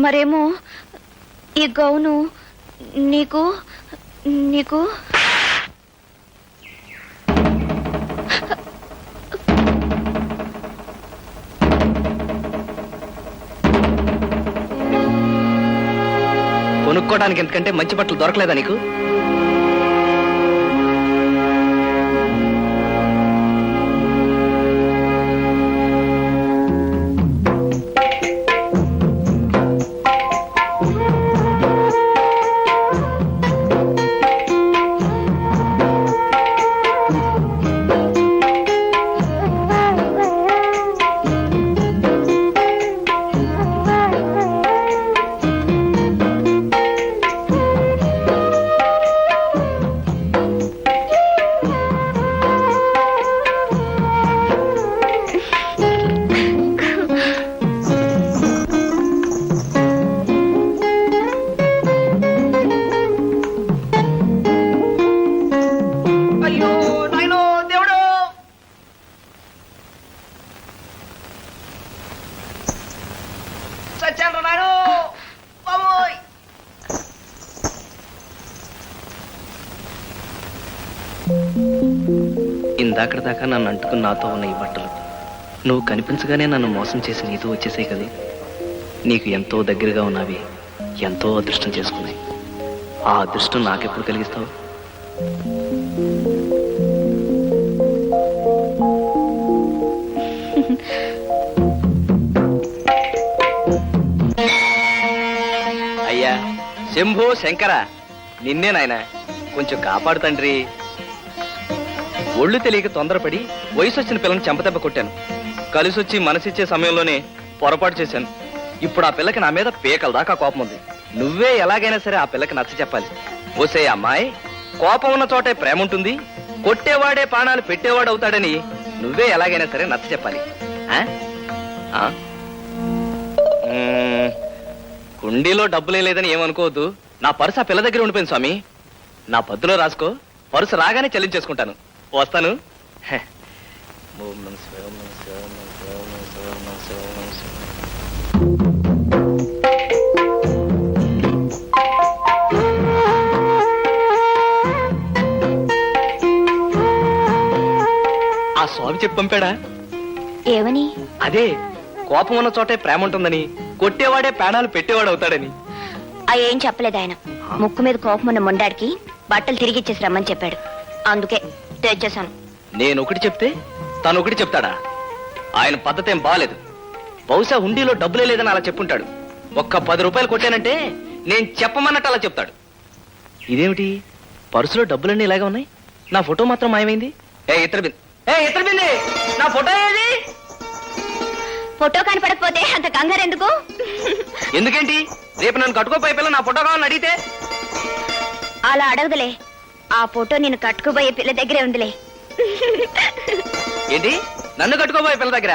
మరేమో ఈ గౌను నీకు నీకు కొనుక్కోవడానికి ఎందుకంటే మంచి బట్టలు దొరకలేదా నీకు? ఇందాకటి దాకా నన్ను అంటుకుని నాతో ఉన్న ఈ బట్టలు నువ్వు కనిపించగానే నన్ను మోసం చేసి నీతో వచ్చేసాయి కదా. నీకు ఎంతో దగ్గరగా ఉన్నవి ఎంతో అదృష్టం చేసుకున్నాయి. ఆ అదృష్టం నాకెప్పుడు కలిగిస్తావు? అయ్యా శంభో శంకర, నిన్నే నాయన, కొంచెం కాపాడు తండ్రి. ఒళ్ళు తెలియక తొందరపడి వయసు వచ్చిన పిల్లని చెంపదెబ్బ కొట్టాను. కలిసొచ్చి మనసిచ్చే సమయంలోనే పొరపాటు చేశాను. ఇప్పుడు ఆ పిల్లకి నా మీద పీకల దాకా కోపం ఉంది. నువ్వే ఎలాగైనా సరే ఆ పిల్లకి నచ్చ చెప్పాలి. ఓసే అమ్మాయి, కోపం ఉన్న చోటే ప్రేమ ఉంటుంది, కొట్టేవాడే ప్రాణాలు పెట్టేవాడు అవుతాడని నువ్వే ఎలాగైనా సరే నచ్చ చెప్పాలి. కుండీలో డబ్బులే లేదని ఏమనుకోవద్దు. నా పర్సు ఆ పిల్ల దగ్గర ఉండిపోయింది స్వామి. నా పద్దులో రాసుకో, పర్సు రాగానే చెల్లించేసుకుంటాను. వస్తాను. ఆ స్వామి చెప్పి పంపాడా? ఏమని? అదే, కోపం ఉన్న చోటే ప్రేమ ఉంటుందని, కొట్టేవాడే ప్రాణాలు పెట్టేవాడు అవుతాడని. ఏం చెప్పలేదు ఆయన. ముక్కు మీద కోపం ఉన్న మొండాడికి బట్టలు తిరిగిచ్చేసి రమ్మని చెప్పాడు. అందుకే తెచ్చేశాను. నేను ఒకటి చెప్తే తను ఒకటి చెప్తాడా? ఆయన పద్ధతి ఏం బాలేదు. బహుశా హుండీలో డబ్బులే లేదని అలా చెప్పుంటాడు. ఒక్క 10 రూపాయలు కొట్టానంటే నేను చెప్పమన్నట్టు అలా చెప్తాడు. ఇదేమిటి, పర్సులో డబ్బులన్నీ ఇలాగే ఉన్నాయి, నా ఫోటో మాత్రం మాయమైంది. ఇతర బింది, నా ఫోటో ఏది? ఫోటో కనపడకపోతే అంత కంగారు ఎందుకు? ఎందుకేంటి, రేపు నన్ను కట్టుకోపోయే పిల్ల నా ఫోటో కావాలని అడిగితే? అలా అడగదులే, ఆ ఫోటో నేను కట్టుకోబోయే పిల్ల దగ్గరే ఉందిలే. ఏంటి, నన్ను కట్టుకోబోయే పిల్ల దగ్గర?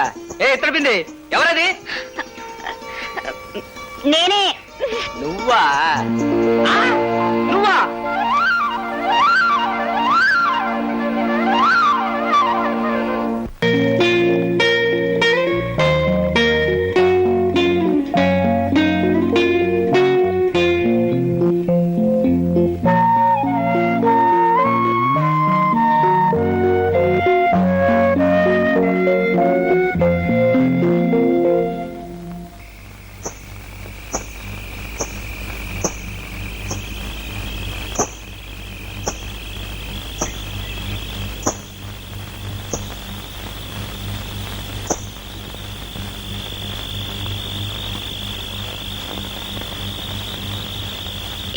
ఇతర బింది, ఎవరది? నేనే. నువ్వా? నువ్వా?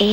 ఏ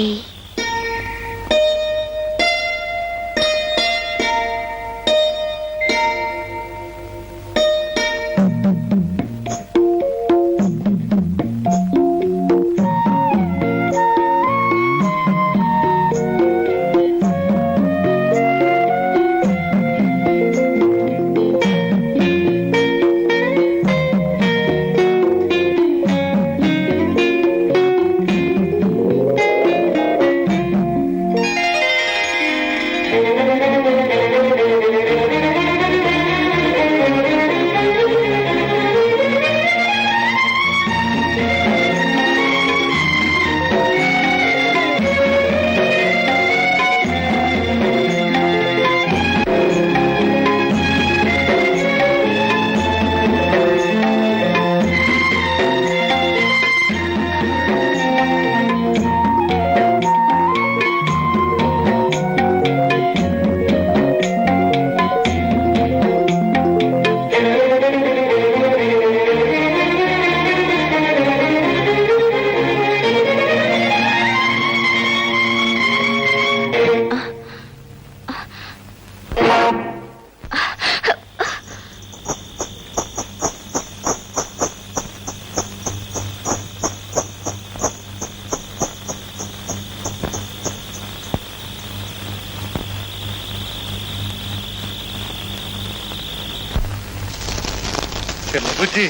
చిన్నబుజ్జి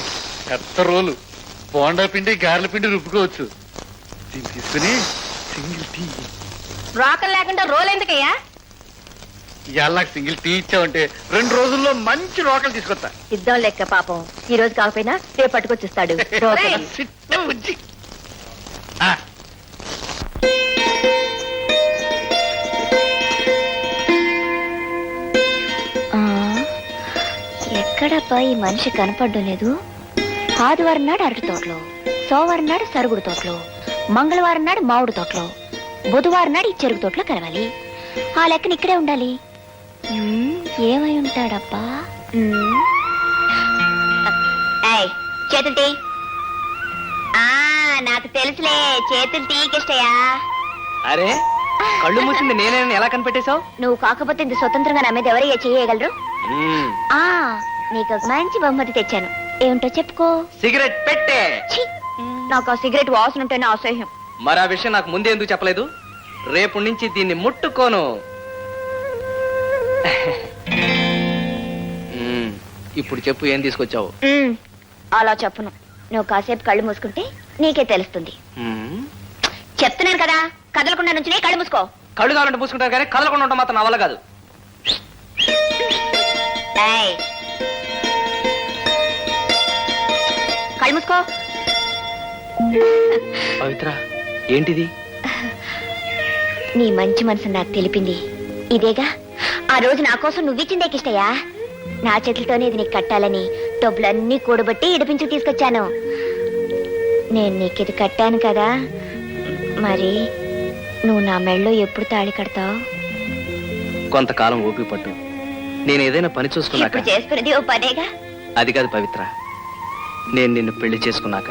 పెద్ద రోలు బోండా పిండి గారెల పిండి రుబ్బుకోవచ్చు. దీన్ని తీసుకుని సింగిల్ టీ. రోకలు లేకుండా రోల్ ఎందుకయ్యా? ఇవాళ సింగిల్ టీ ఇచ్చావంటే 2 రోజుల్లో మంచి రోకలు తీసుకొస్తా. ఇద్దాం లెక్క పాపం. ఈ రోజు కాకపోయినా రేపు పట్టుకొచ్చిస్తాడు. చిట్ట బుజ్జి. ఆ, ఎక్కడబ్బా ఈ మనిషి కనపడడం లేదు? ఆదివారం నాడు అరటి తోటలో, సోమవారం నాడు సరుగుడు తోటలో, మంగళవారం నాడు మామిడి తోటలో, బుధవారం నాడు ఈ చెరుకు తోటలో కలవాలి. ఆ లెక్కన ఇక్కడే ఉండాలి. ఏమై ఉంటాడబ్బా? చేతులు టీ. నాకు తెలుసులే, చేతులు టీకిష్టయా. అరే కళ్ళు మూసింది నేనేనని ఎలా కనిపెట్టేశావు? నువ్వు కాకపోతే ఇంత స్వతంత్రంగా నా మీద ఎవరయ్యా చేయగలరు? ఆ నీకు ఒక మంచి బహుమతి తెచ్చాను. ఏమిటో చెప్పుకో. సిగరెట్ పెట్టే. ఛీ, నాకు ఆ సిగరెట్ వాసన ఉంటేనే అసహ్యం. మరి ఆ విషయం నాకు ముందే ఎందుకు చెప్పలేదు? రేపు నుంచి దీన్ని ముట్టుకోను. ఇప్పుడు చెప్పు, ఏం తీసుకొచ్చావు? అలా చెప్పను. నువ్వు కాసేపు కళ్ళు మూసుకుంటే నీకే తెలుస్తుంది. చెప్తున్నాను కదా, కదలకుండా నుంచి కళ్ళు మూసుకో. కళ్ళు కావాలంటే మూసుకుంటారు కానీ కదలకుండా ఉంటాం మాత్రం నా వల్ల కాదు. ఏయ్, కళ్ళు మూసుకో. పవిత్ర, ఏంటిది? నీ మంచి మనసు నాకు తెలిపింది ఇదేగా. ఆ రోజు నా కోసం నువ్విచ్చిందే కిష్టయ్యా. నా చేతులతోనే ఇది నీకు కట్టాలని డబ్బులన్నీ కూడబట్టి ఇడిపించి తీసుకొచ్చాను. నేను నీకు ఇది కట్టాను కదా, మరి నువ్వు నా మెళ్ళో ఎప్పుడు తాళి కడతావు? కొంతకాలం ఓపిక పట్టు. నేను ఏదైనా పని చూసుకున్నాక. ఇప్పుడు చేసుకునేది ఓ పనేగా. అది కాదు పవిత్ర, నేను నిన్ను పెళ్లి చేసుకున్నాక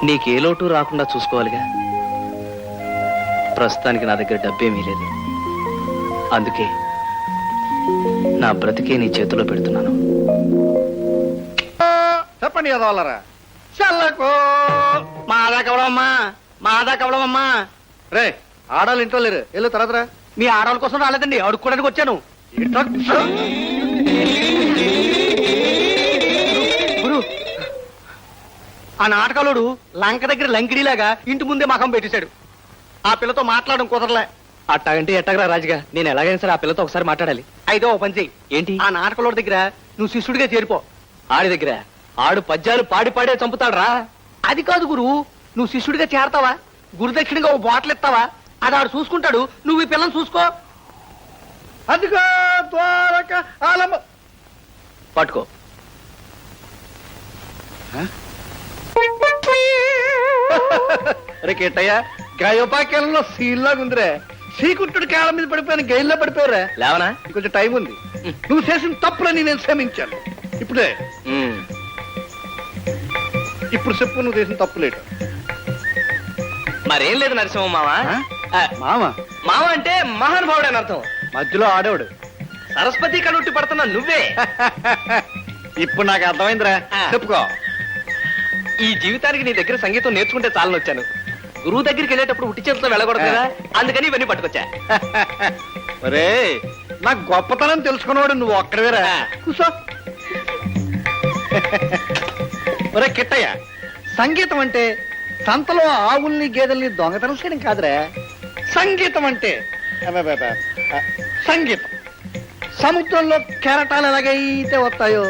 నీకే లోటు రాకుండా చూసుకోవాలిగా. ప్రస్తుతానికి నా దగ్గర డబ్బేమీ లేదు. అందుకే నా బ్రతికే నీ చేతిలో పెడుతున్నాను. చెప్పండి కదవాలరా. చల్లకు మాదా కవడమ్మా, మాదా కవడమ్మా. రే, ఆడాలి ఇంట్లో లేరు. వెళ్ళు తర్వాత రా. మీ ఆడవాళ్ళ కోసం రాలేదండి, అడుక్కోడానికి వచ్చాను. గురు, ఆ నాటకాలోడు లంక దగ్గర లంకిడిలాగా ఇంటి ముందే మకం పెట్టేశాడు. ఆ పిల్లతో మాట్లాడడం కుదరలే. అట్టాగంటే ఎట్టగరా రాజుగా, నేను ఎలాగైనా సరే ఆ పిల్లతో ఒకసారి మాట్లాడాలి. అయితే ఓ పని చెయ్యి. ఏంటి? ఆ నాటకలోడి దగ్గర నువ్వు శిష్యుడిగా చేరిపో. ఆడి దగ్గర ఆడు పద్యాలు పాడి పాడే చంపుతాడు రా. అది కాదు గురు, నువ్వు శిష్యుడిగా చేరతావా, గురుదక్షిణగా ఓ బాటిల్ ఇస్తావా, అది ఆడు చూసుకుంటాడు. నువ్వు ఈ పిల్లని చూసుకో. అదిగో ద్వారక ఆలమ్మ. పట్టుకో. రే కేటయ్య, గాయోపాక్యాలలో సీల్లాగా ఉందిరే. శ్రీకుంఠుడి కాళ్ళ మీద పడిపోయిన గైల్లో పడిపోయారా. లేవనా? కొంచెం టైం ఉంది. నువ్వు చేసిన తప్పులని నేను క్షమించాను. ఇప్పుడే ఇప్పుడు చెప్పు, నువ్వు చేసిన తప్పులేట. మరేం లేదు నరసింహ మామ. మామ మామ అంటే మహానుభావుడు అని అర్థం. మధ్యలో ఆడేవాడు. సరస్వతి కనుట్టి పడుతున్నా నువ్వే. ఇప్పుడు నాకు అర్థమైందిరా. చెప్పుకో. ఈ జీవితానికి నీ దగ్గర సంగీతం నేర్చుకుంటే చాలని వచ్చాను. గురువు దగ్గరికి వెళ్ళేటప్పుడు ఉట్టి చేతితో వెళ్ళకూడదు కదా, అందుకని ఇవన్నీ పట్టుకొచ్చా. ఒరే, నా గొప్పతనం తెలుసుకున్నవాడు నువ్వు ఒక్కడవేరా. కూసో. ఒరే కిట్టయ్య, సంగీతం అంటే సంతలో ఆవుల్ని గేదెల్ని దొంగతనం చేయడం కాదురా. సంగీతం అంటే సంగీతం సముద్రంలో కెరటాలు ఎలాగైతే వస్తాయో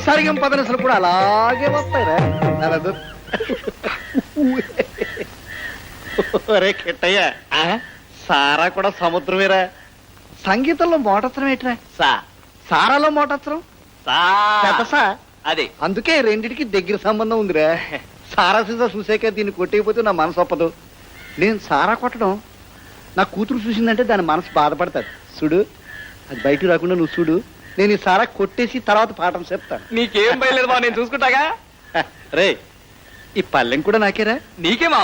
సరిగం పదనసలు కూడా అలాగే వస్తాయిరా. ఒరే కిట్టయ్య, సారా కూడా సముద్రమేరా. సంగీతంలో మోటత్రం ఏంట్రా? సారాలో మోటత్రం సా. అదే, అందుకే రెండిటికి దగ్గర సంబంధం ఉందిరా. సారా సీసా చూసాక దీన్ని కొట్టేయకపోతే నా మనసు ఒప్పదు. నేను సారా కొట్టడం నా కూతురు చూసిందంటే దాని మనసు బాధపడతాడు. చూడు, అది బయటకు రాకుండా నువ్వు చూడు. నేను ఈ సారా కొట్టేసి తర్వాత పాఠం చెప్తాను. నీకేం భయలేదు బా, నేను చూసుకుంటాగా. రే, ఈ పల్లెం కూడా నాకేరా. నీకేమా?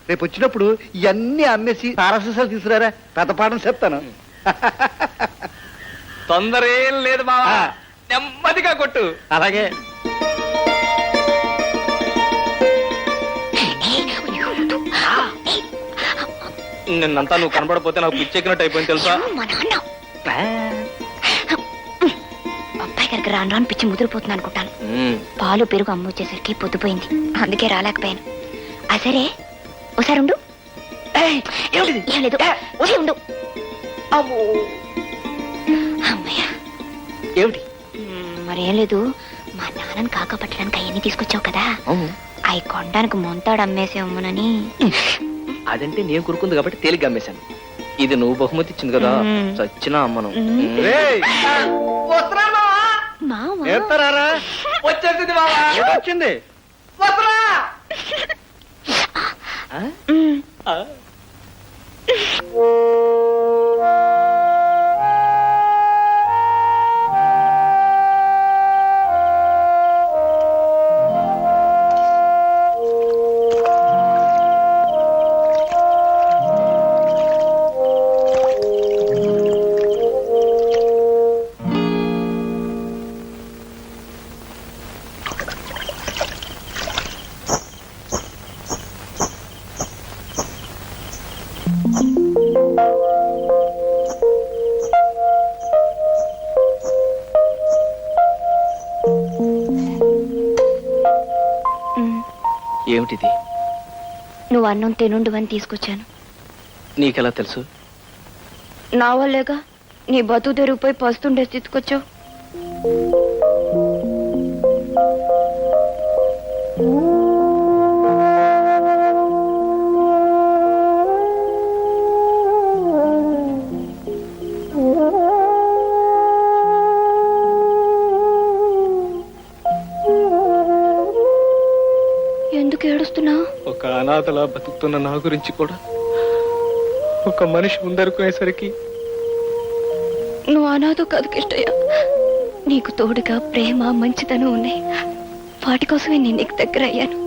రేపు వచ్చినప్పుడు ఇవన్నీ అమ్మేసి సారా సీసాలు తీసుకురారా, పెద్ద పాఠం చెప్తాను. తొందర ఏం లేదు బావా, నెమ్మదిగా కొట్టు. అలాగే. నిన్నంతా నువ్వు కనబడపోతే నాకు పిచ్చెక్కినట్టు అయిపోయింది తెలుసా. మా నాన్న అబ్బాయి గారికి రాను రాను పిచ్చి ముదిరిపోతుంది అనుకుంటాను. మ్మ్. పాలు పెరుగు అమ్మ వచ్చేసరికి పొద్దుపోయింది, అందుకే రాలేకపోయాను. ఆ సరే ఒకసారి ఉండు. ఏయ్, ఏమిటిది? ఏం లేదు, వచ్చి ఉండు. అమ్మో. అమ్మయ్య. ఏమిటి? మరేం లేదు, మా నాన్నని కాకా పట్టడానికి అవన్నీ తీసుకొచ్చావు కదా, అవును. అవి కొనడానికి మొంతాడు అమ్మేసేమ్మనని. అదంటే నేను కొరుకుంది కాబట్టి తేలిగ్గా అమ్మేశాను. ఇది నువ్వు బహుమతి ఇచ్చింది కదా, మ్మ్. చచ్చినా అమ్మను. మ్మ్. రేయ్, మామ నేర్తారా? వచ్చేసింది బావా. వచ్చింది. ఆ? మ్మ్. ఆ? మ్మ్. ఏమిటిది? నువ్వు అన్నం తినుండు అని తీసుకొచ్చాను. నీకెలా తెలుసు? నా వల్లేగా నీ బతుకు తెరిగిపోయి పస్తుండే తీసుకొచ్చావు. ఎందుకు ఏడుస్తున్నావు? ఒక అనాథలా బతుకుతున్న నా గురించి కూడా ఒక మనిషి ముందరుకునేసరికి నువ్వు అనాథో కాదు కిష్టయ్య, నీకు తోడుగా ప్రేమ మంచితనం ఉన్నాయి. వాటి కోసమే నేను నీకు దగ్గర అయ్యాను.